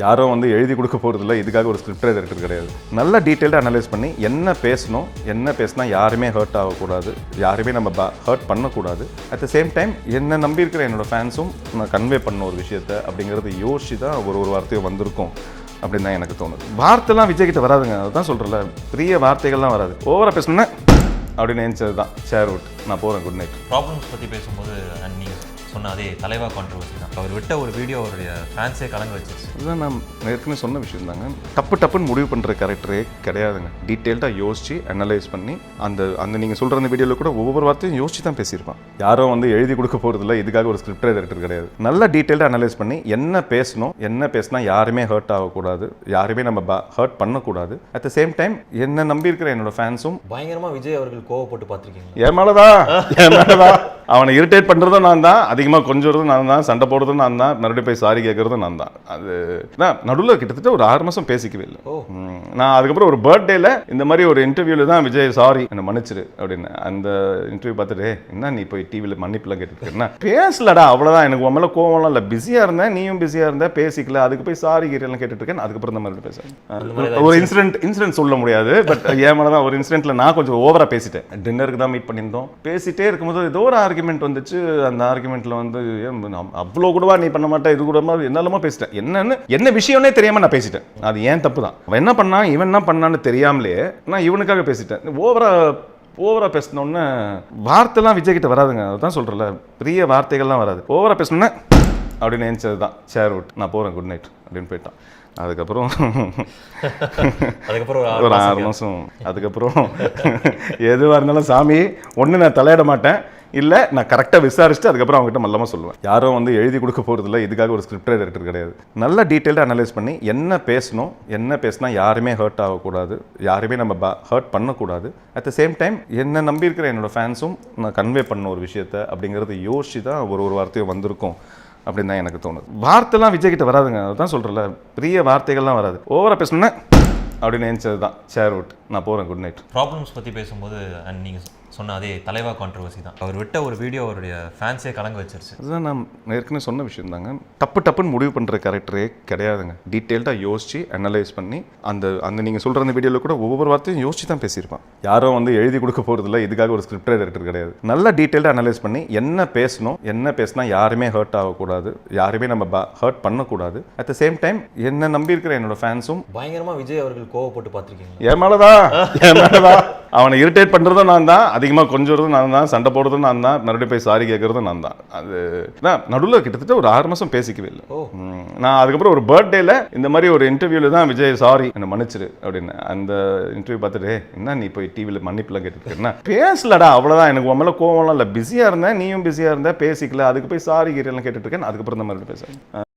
யாரும் வந்து எழுதி கொடுக்க போகிறதில்ல, இதுக்காக ஒரு ஸ்கிரிப்ட் ரைட்டர் கிடையாது. நல்ல டீட்டெயில்டாக அனலைஸ் பண்ணி என்ன பேசணும், என்ன பேசினா யாருமே ஹர்ட் ஆகக்கூடாது, யாருமே நம்ம ஹர்ட் பண்ணக்கூடாது. அட் த சேம் டைம் என்னை நம்பியிருக்கிற என்னோடய ஃபேன்ஸும் நான் கன்வே பண்ண ஒரு விஷயத்தை அப்படிங்கிறது யோசிச்சு தான் ஒரு வார்த்தையும் வந்திருக்கும் அப்படின்னு தான் எனக்கு தோணுது. வார்த்தைலாம் விஜய் கிட்ட வராதுங்க, அதுதான் சொல்கிறேன்ல, பெரிய வார்த்தைகள்லாம் வராது. ஓவராக பேசணுன்னா அப்படின்னு நினச்சது தான். ஷேர் அவுட், நான் போகிறேன், குட் நைட். ப்ராப்ளம்ஸ் பற்றி பேசும்போது நீங்கள் சொன்ன அதே தலைவா கான்ட்ரவர்சி தான். அவர் விட்ட ஒரு வீடியோ அவருடைய ஃபேன்ஸே கலங்க வச்சிருச்சு. இதுதான் நான் ஏற்கனவே சொன்ன விஷயம் தாங்க. டப்புன்னு முடிவு பண்ணுற கேரக்டரே கிடையாதுங்க. டீட்டெயில்டாக யோசிச்சு அனலைஸ் பண்ணி அந்த நீங்கள் சொல்கிற அந்த வீடியோவில் கூட ஒவ்வொரு வார்த்தையும் யோசிச்சு தான் பேசியிருப்பான். யாரும் வந்து எழுதி கொடுக்க போகிறதில்ல, இதுக்காக ஒரு ஸ்கிரிப்ட் ரைட்டர் கிடையாது. நல்ல டீட்டெயில்டாக அனலைஸ் பண்ணி என்ன பேசணும், என்ன பேசினா யாருமே ஹர்ட் ஆகக்கூடாது, யாருமே நம்ம ஹர்ட் பண்ணக்கூடாது. அட் த சேம் டைம் என்னை நம்பியிருக்கிற என்னோட ஃபேன்ஸும் பயங்கரமாக விஜய் அவர்கள் கோவப்பட்டு பார்த்துருக்கீங்க. என் மேலதான் அவனை இரிட்டேட் பண்ணுறதும் நான் தான், அதிகமாக கொஞ்சம் நான் தான், சண்டை போடுறதும் நான் தான், மறுபடியும் போய் சாரி கேட்கறதும் நான் தான். அது நான் நடுவில் கிட்டத்தட்ட ஒரு 6 மாதம் பேசிக்கவே இல்லை. நான் அதுக்கப்புறம் ஒரு பர்த்டேல இந்த மாதிரி ஒரு இன்டர்வியூவில் தான் விஜய் சாரி என்னை மன்னிச்சிரு அப்படின்னு. அந்த இன்டர்வியூ பார்த்துட்டு என்ன நீ போய் டிவியில் மன்னிப்புலாம் கேட்டுருக்கேன்னா பேசலடா, அவ்வளோதான், எனக்கு உன் மேலே கோவம்லாம் இல்லை, பிஸியாக இருந்தேன், நீயும் பிஸியாக இருந்த, பேசிக்கல, அதுக்கு போய் சாரி கேட்டெல்லாம் கேட்டுருக்கேன். அதுக்கப்புறம் தான் மறுபடியும் பேசுகிறேன். ஒரு இன்சிடென்ட் சொல்ல முடியாது, பட் என் மேலே தான் ஒரு இன்சிடென்ட்ல நான் கொஞ்சம் ஓவராக பேசிட்டேன். டின்னருக்கு தான் மீட் பண்ணியிருந்தோம், பேசிட்டே இருக்கும்போது ஏதோ ஒரு ஆர்குமெண்ட் வந்துச்சு. அந்த ஆர்குமெண்ட்ல வந்து அவ்வளோ கூடவா நீ பண்ண மாட்டேன், இது கூட என்னெல்லாமோ பேசிட்டேன். என்ன விஷயம்னே தெரியாம நான் பேசிட்டேன். அது ஏன் தப்பு தான். அவன் என்ன பண்ணா, இவன் என்ன பண்ணான்னு தெரியாமலே நான் இவனுக்காக பேசிட்டேன். ஓவரா பேசினோன்னு வார்த்தைலாம் விஜய் கிட்ட வராதுங்க, அதுதான் சொல்றேன்ல, பெரிய வார்த்தைகள்லாம் வராது. ஓவரா பேசணுன்னா அப்படின்னு நினைச்சது தான். ஷேர் அவுட், நான் போறேன், குட் நைட் அப்படின்னு போயிட்டான். அதுக்கப்புறம் ஒரு 6 மாதம் அதுக்கப்புறம் எதுவாக இருந்தாலும் சாமி ஒன்று நான் தலையிட மாட்டேன், இல்லை நான் கரெக்டாக விசாரிச்சுட்டு அதுக்கப்புறம் அவங்ககிட்ட மல்லமாக சொல்லுவேன். யாரும் வந்து எழுதி கொடுக்க போகிறதில்ல, இதுக்காக ஒரு ஸ்கிரிப்ட் ரைட்டர் கிடையாது. நல்ல டீட்டெயில்டாக அனலைஸ் பண்ணி என்ன பேசணும், என்ன பேசினா யாருமே ஹர்ட் ஆகக்கூடாது, யாருமே நம்ம ஹர்ட் பண்ணக்கூடாது. அட் த சேம் டைம் என்னை நம்பியிருக்கிற என்னோடய ஃபேன்ஸும் நான் கன்வே பண்ண ஒரு விஷயத்தை அப்படிங்கிறது யோசிச்சு தான் ஒரு வார்த்தையும் வந்திருக்கும் அப்படின்னு தான் எனக்கு தோணுது. வார்த்தைலாம் விஜய் கிட்ட வராதுங்க, அதுதான் சொல்கிறேன்ல, பெரிய வார்த்தைகள்லாம் வராது. ஓவராக பேசணுன்னா அப்படின்னு நினச்சது தான். ஷேர் அவுட், நான் போகிறேன், குட் நைட். ப்ராப்ளம்ஸ் பற்றி பேசும்போது நீங்கள் சொன்ன அதே தலைவா கான்ட்ரவர்சி தான். அவர் விட்ட ஒரு வீடியோ அவருடைய ஃபேன்ஸே கலங்க வச்சிருச்சு. அதுதான் நான் ஏற்கனவே சொன்ன விஷயம் தாங்க. டப்புன்னு முடிவு பண்ணுற கேரக்டரே கிடையாதுங்க. டீட்டெயில்டாக யோசிச்சு அனலைஸ் பண்ணி அந்த நீங்கள் சொல்கிற அந்த வீடியோவில் கூட ஒவ்வொரு வார்த்தையும் யோசிச்சு தான் பேசியிருப்பான். யாரும் வந்து எழுதி கொடுக்க போகிறதில்ல, இதுக்காக ஒரு ஸ்கிரிப்ட் ரைட்டர் கிடையாது. நல்ல டீட்டெயில்டாக அனலைஸ் பண்ணி என்ன பேசணும், என்ன பேசினா யாருமே ஹர்ட் ஆகக்கூடாது, யாருமே நம்ம ஹர்ட் பண்ணக்கூடாது. அட் த சேம் டைம் என்னை நம்பியிருக்கிற என்னோட ஃபேன்ஸும் பயங்கரமாக விஜய் அவர்கள் கோவப்பட்டு பார்த்துருக்கீங்க. என் மேலதான் அவனை இரிட்டேட் பண்ணுறதும் நான் தான், அதிகமாக கொஞ்சம் நான் தான், சண்டை போடுறதும் நான் தான், மறுபடியும் போய் சாரி கேட்கறதும் நான் தான். அது நான் நடுவில் கிட்டத்தட்ட ஒரு 6 மாதம் பேசிக்கவே இல்லை. நான் அதுக்கப்புறம் ஒரு பர்த்டேல இந்த மாதிரி ஒரு இன்டர்வியூவில் தான் விஜய் சாரி என்னை மன்னிச்சிரு அப்படின்னு. அந்த இன்டர்வியூ பார்த்துட்டு என்ன நீ போய் டிவியில் மன்னிப்புலாம் கேட்டுருக்கேன்னா பேசலடா, அவ்வளோதான், எனக்கு உன் மேலே கோவம்லாம் இல்லை, பிஸியாக இருந்தேன், நீயும் பிஸியாக இருந்த, பேசிக்கல, அதுக்கு போய் சாரி கேட்டெல்லாம் கேட்டுருக்கேன். அதுக்கப்புறம் தான் மறுபடியும் பேசுகிறேன்.